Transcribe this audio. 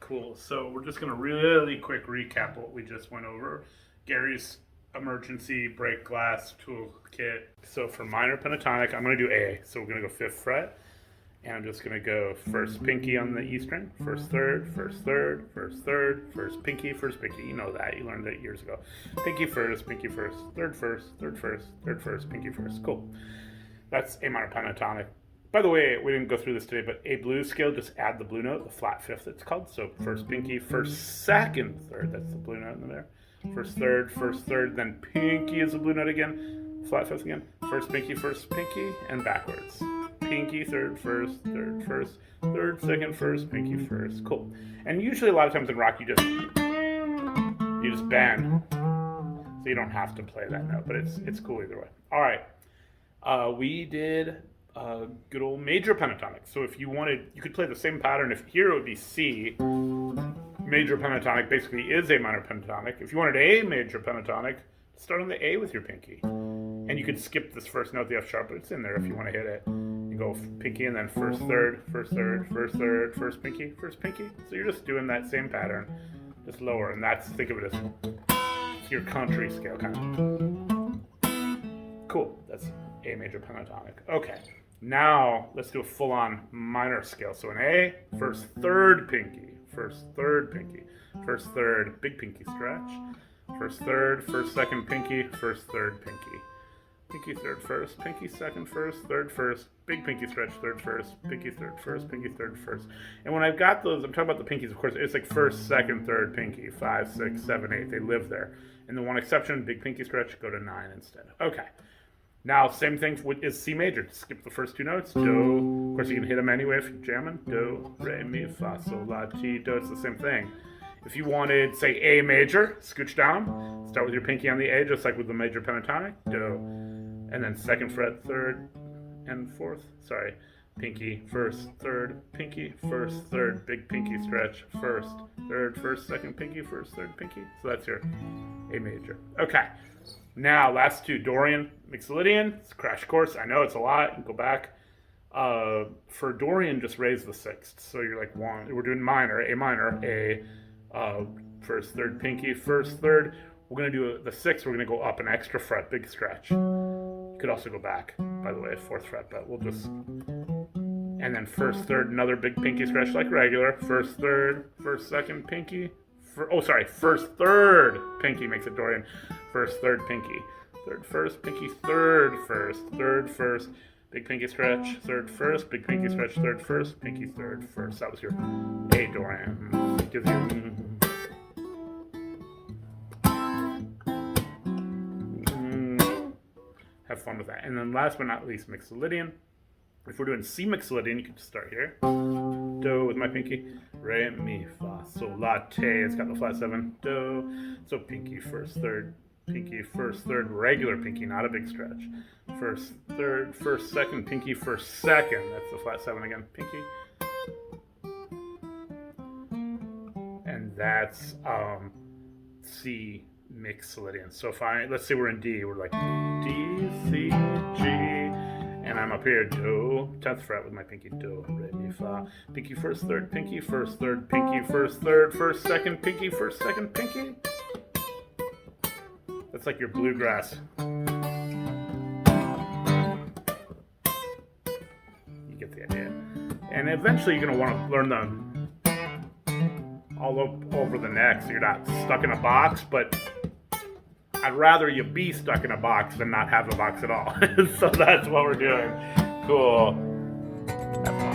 Cool. So we're just going to really quick recap what we just went over. Gary's emergency break glass toolkit. So for minor pentatonic, I'm going to do A. So we're going to go 5th fret. And I'm just going to go first pinky on the E string, first third, first third, first third, first pinky, first pinky. You know that. You learned that years ago. Pinky first, third first, third first, third first, pinky first. Cool. That's A minor pentatonic. By the way, we didn't go through this today, but A blues scale, just add the blue note, the flat 5th it's called. So first pinky, first, second, third. That's the blue note in there. First, third, then pinky is the blue note again. Flat 5th again. First, pinky, and backwards. Pinky, third, first, third, second, first, pinky, first. Cool. And usually a lot of times in rock, you just bend. So you don't have to play that note, but it's cool either way. All right. We did good old major pentatonic. So if you wanted, you could play the same pattern. If here it would be C. Major pentatonic basically is a minor pentatonic. If you wanted A major pentatonic, start on the A with your pinky. And you could skip this first note, the F sharp, but it's in there if you want to hit it. You go pinky and then first third, first pinky. So you're just doing that same pattern, just lower. And that's, think of it as your country scale kind of. Cool, that's A major pentatonic. Okay, now let's do a full-on minor scale. So in A, first third pinky, first third, big pinky stretch. First third, first second pinky, first third pinky. Pinky third first, pinky second first, third first, big pinky stretch, third first, pinky third first, pinky third first. And when I've got those, I'm talking about the pinkies, of course, it's like first, second, third pinky, 5, 6, 7, 8, they live there. And the one exception, big pinky stretch, go to 9 instead. Okay. Now, same thing is C major. Skip the first two notes. Do. Of course, you can hit them anyway if you're jamming. Do, re, mi, fa, sol, la, ti, do. It's the same thing. If you wanted, say, A major, scooch down. Start with your pinky on the A, just like with the major pentatonic. Do. And then second fret, third and fourth. Sorry. Pinky, first, third, pinky, first, third, big pinky stretch, first, third, first, second, pinky, first, third, pinky. So that's your A major. Okay. Now, last two, Dorian Mixoldyian. It's a crash course. I know it's a lot. You can go back. For Dorian, just raise the 6th. So you're like one. We're doing minor, A, first, third, pinky, first, third. We're going to do the 6th. We're going to go up an extra fret, big stretch. You could also go back, by the way, 4th fret, but we'll just. And then first, third, another big pinky stretch like regular. First, third, first, second, pinky. First, third, pinky makes it Dorian. First, third, pinky. Third, first, pinky, third, first, big pinky stretch, third, first, big pinky stretch, third, first, pinky, third, first. That was your A Dorian. It gives you... Have fun with that. And then last but not least, Mixoldyian. If we're doing C Mixoldyian, you can just start here. Do with my pinky. Re, mi, fa, sol, la, te. It's got the flat 7. Do. So pinky, first, third. Pinky, first, third. Regular pinky, not a big stretch. First, third, first, second. Pinky, first, second. That's the flat 7 again. Pinky. And that's C Mixoldyian. So let's say we're in D. We're like D, C, G. And I'm up here, do, 10th fret with my pinky, do, re, mi, fa. Pinky, first, third, pinky, first, third, pinky, first, third, first, second, pinky, first, second, pinky. That's like your bluegrass. You get the idea. And eventually you're going to want to learn them all over the neck so you're not stuck in a box, but I'd rather you be stuck in a box than not have a box at all. So that's what we're doing. Cool. Have fun.